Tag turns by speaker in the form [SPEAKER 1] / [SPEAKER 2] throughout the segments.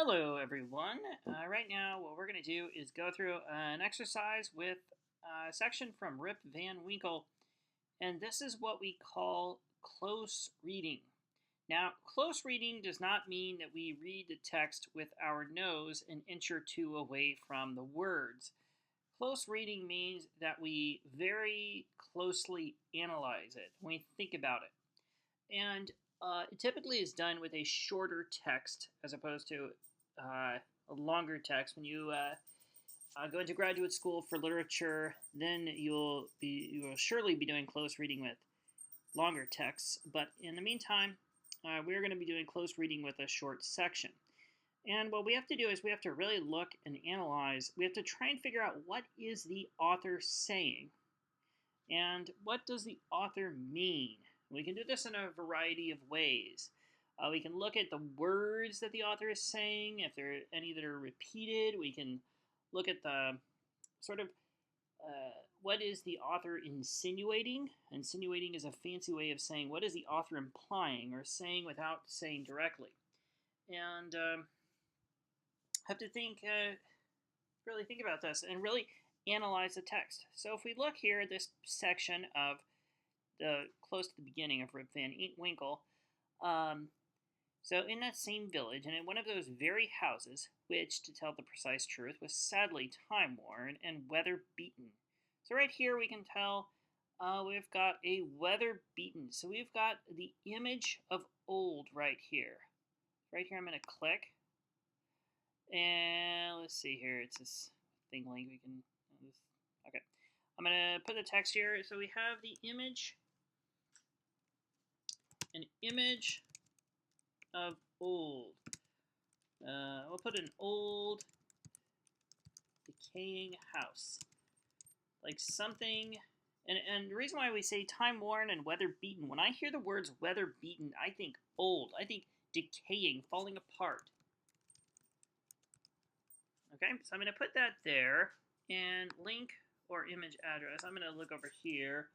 [SPEAKER 1] Hello, everyone. Right now, what we're going to do is go through an exercise with a section from Rip Van Winkle, and this is what we call close reading. Now, close reading does not mean that we read the text with our nose an inch or two away from the words. Close reading means that we very closely analyze it, we think about it. And it typically is done with a shorter text as opposed to a longer text. When you go into graduate school for literature, then you will surely be doing close reading with longer texts. But in the meantime, we're going to be doing close reading with a short section. And what we have to do is we have to really look and analyze. We have to try and figure out what is the author saying and what does the author mean. We can do this in a variety of ways. We can look at the words that the author is saying. If there are any that are repeated, we can look at the sort of what is the author insinuating. Insinuating is a fancy way of saying what is the author implying or saying without saying directly. And have to really think about this and really analyze the text. So if we look here at this section of close to the beginning of Rip Van Winkle, so in that same village, and in one of those very houses, which, to tell the precise truth, was sadly time-worn and weather-beaten. So right here we can tell we've got a weather-beaten. So we've got the image of old right here. Right here I'm going to click. And let's see here. It's this thing link. We can... Okay. I'm going to put the text here. So we have the image. An image of old. We'll put an old decaying house. Like something, and the reason why we say time-worn and weather-beaten, when I hear the words weather-beaten, I think old. I think decaying, falling apart. Okay, so I'm going to put that there, and link or image address. I'm going to look over here.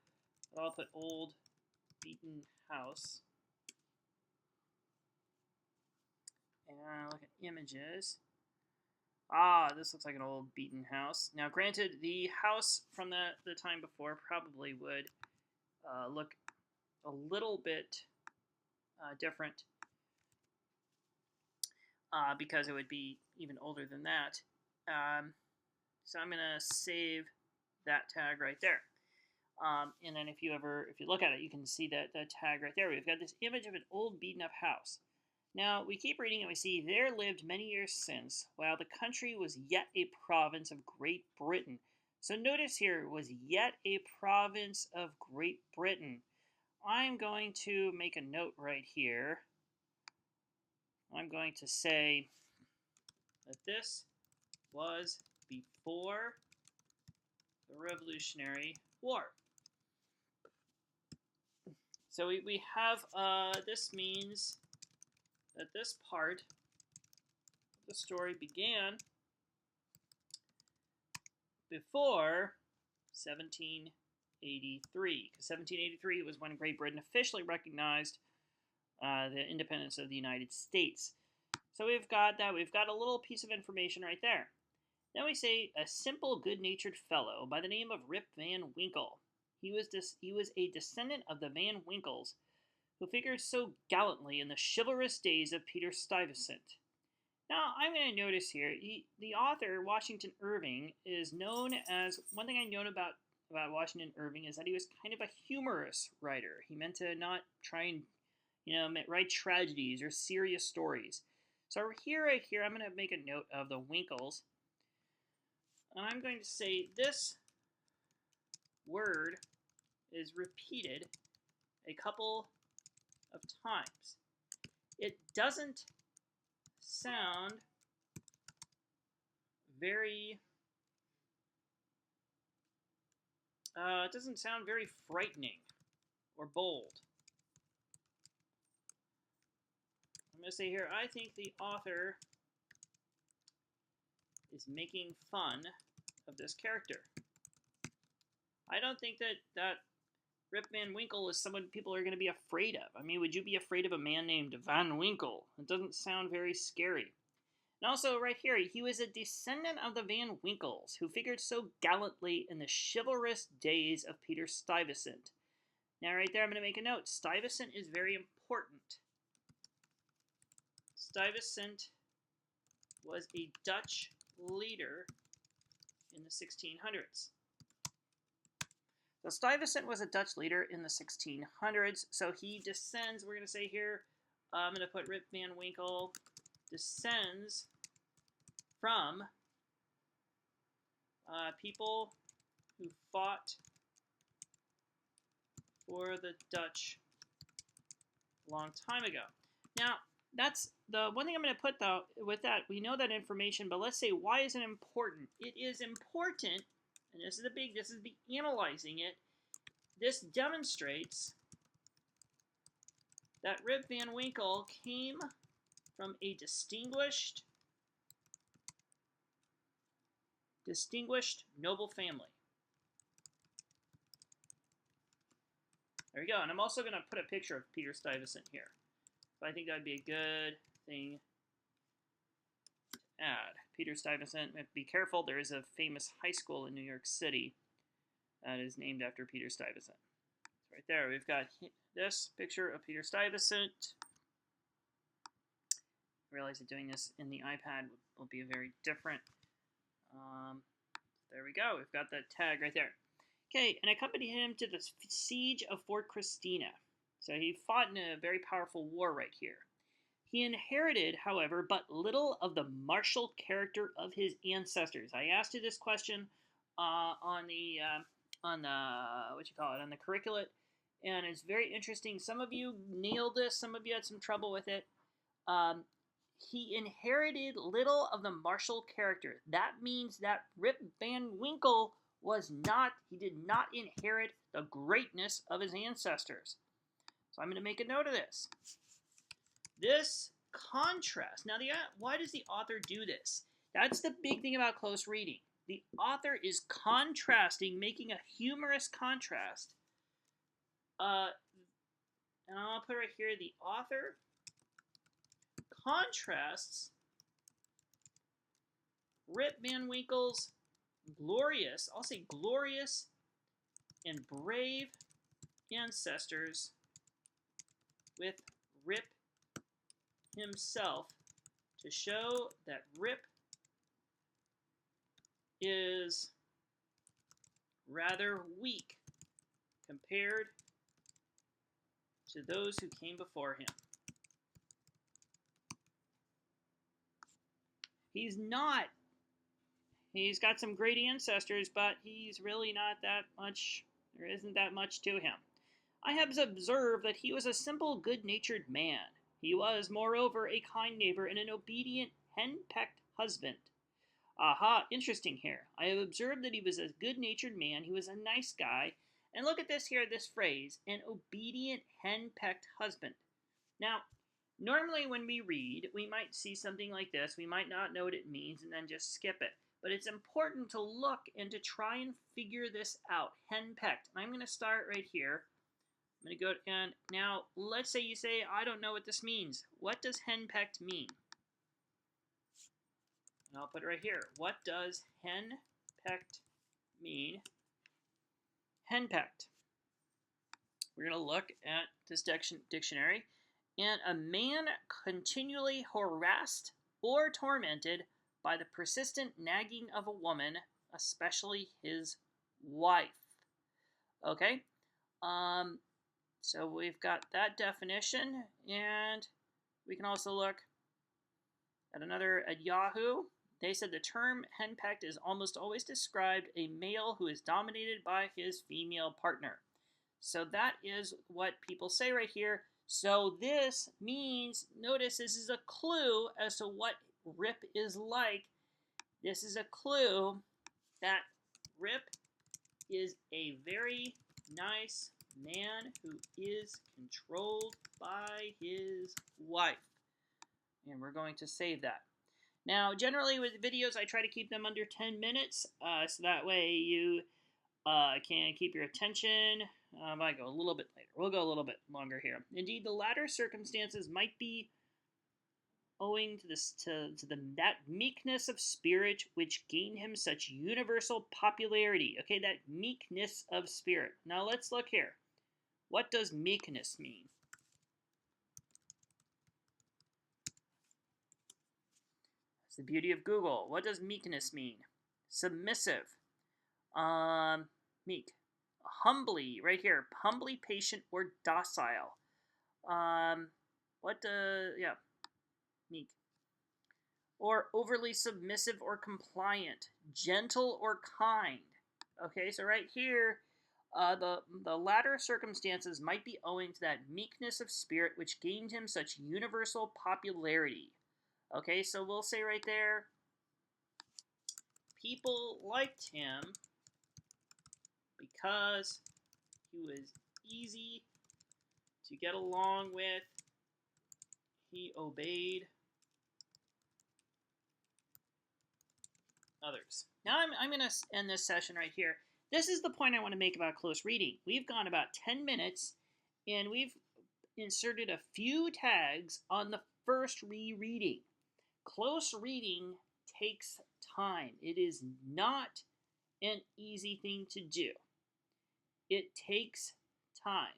[SPEAKER 1] I'll put old beaten house. And look at images. This looks like an old beaten house. Now, granted, the house from the time before probably would look a little bit different because it would be even older than that. So I'm going to save that tag right there. And then if you look at it, you can see that tag right there. We've got this image of an old beaten up house. Now, we keep reading and we see, there lived many years since, while the country was yet a province of Great Britain. So notice here, was yet a province of Great Britain. I'm going to make a note right here. I'm going to say that this was before the Revolutionary War. So we have, this means that this part of the story began before 1783, because 1783 was when Great Britain officially recognized the independence of the United States. So we've got that. We've got a little piece of information right there. Then we say a simple, good-natured fellow by the name of Rip Van Winkle. He was a descendant of the Van Winkles, who figured so gallantly in the chivalrous days of Peter Stuyvesant. Now, I'm going to notice here, the author, Washington Irving, is known as, one thing I know about Washington Irving is that he was kind of a humorous writer. He meant to not try and, write tragedies or serious stories. So right here, I'm going to make a note of the Winkles. And I'm going to say this word is repeated a couple of times. It doesn't sound very frightening or bold. I'm going to say here, I think the author is making fun of this character. I don't think that Rip Van Winkle is someone people are going to be afraid of. I mean, would you be afraid of a man named Van Winkle? It doesn't sound very scary. And also, right here, he was a descendant of the Van Winkles, who figured so gallantly in the chivalrous days of Peter Stuyvesant. Now, right there, I'm going to make a note. Stuyvesant is very important. Stuyvesant was a Dutch leader in the 1600s. So Stuyvesant was a Dutch leader in the 1600s. So he descends, we're going to say here, I'm going to put Rip Van Winkle descends from people who fought for the Dutch a long time ago. Now, that's the one thing I'm going to put, though, with that. We know that information, but let's say, why is it important? It is important, and this is the analyzing it. This demonstrates that Rip Van Winkle came from a distinguished noble family. There we go. And I'm also going to put a picture of Peter Stuyvesant here. So I think that would be a good thing to add. Peter Stuyvesant, be careful, there is a famous high school in New York City that is named after Peter Stuyvesant. So right there, we've got this picture of Peter Stuyvesant. I realize that doing this in the iPad will be a very different. There we go. We've got that tag right there. Okay, and accompanied him to the siege of Fort Christina. So he fought in a very powerful war right here. He inherited, however, but little of the martial character of his ancestors. I asked you this question on the curriculum, and it's very interesting. Some of you nailed this. Some of you had some trouble with it. He inherited little of the martial character. That means that Rip Van Winkle he did not inherit the greatness of his ancestors. So I'm going to make a note of this. This contrast. Now, why does the author do this? That's the big thing about close reading. The author is contrasting, making a humorous contrast. And I'll put right here, the author contrasts Rip Van Winkle's glorious and brave ancestors with Rip himself to show that Rip is rather weak compared to those who came before him. He's got some great ancestors, but he's really not that much, there isn't that much to him. I have observed that he was a simple, good-natured man. He was, moreover, a kind neighbor and an obedient, hen-pecked husband. Aha, interesting here. I have observed that he was a good-natured man, he was a nice guy, and look at this here, this phrase, an obedient, hen-pecked husband. Now, normally when we read, we might see something like this. We might not know what it means and then just skip it. But it's important to look and to try and figure this out. Henpecked. I'm going to start right here. I'm going to go, and now let's say you say, I don't know what this means. What does henpecked mean? And I'll put it right here. What does henpecked mean? Henpecked. We're going to look at this dictionary. And a man continually harassed or tormented by the persistent nagging of a woman, especially his wife. Okay? So we've got that definition, and we can also look at another at Yahoo. They said the term henpecked is almost always described a male who is dominated by his female partner. So that is what people say right here. So this means, notice this is a clue as to what Rip is like. This is a clue that Rip is a very nice man who is controlled by his wife. And we're going to save that. Now, generally with videos, I try to keep them under 10 minutes, so that way you can keep your attention. I might go a little bit later. We'll go a little bit longer here. Indeed, the latter circumstances might be owing to that meekness of spirit which gained him such universal popularity. Okay, that meekness of spirit. Now let's look here. What does meekness mean? It's the beauty of Google. What does meekness mean? Submissive. Meek. Humbly, right here. Humbly patient or docile. Meek. Or overly submissive or compliant. Gentle or kind. Okay, so right here, the latter circumstances might be owing to that meekness of spirit which gained him such universal popularity. Okay, so we'll say right there, people liked him because he was easy to get along with. He obeyed others. Now I'm going to end this session right here. This is the point I want to make about close reading. We've gone about 10 minutes, and we've inserted a few tags on the first rereading. Close reading takes time. It is not an easy thing to do. It takes time.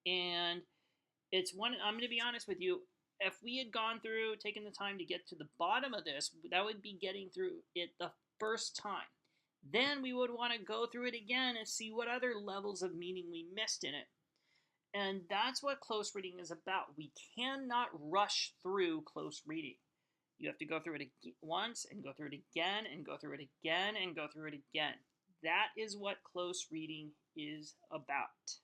[SPEAKER 1] And it's one, I'm going to be honest with you, if we had gone through, taken the time to get to the bottom of this, that would be getting through it the first time. Then we would want to go through it again and see what other levels of meaning we missed in it. And that's what close reading is about. We cannot rush through close reading. You have to go through it once and go through it again and go through it again and go through it again. That is what close reading is about.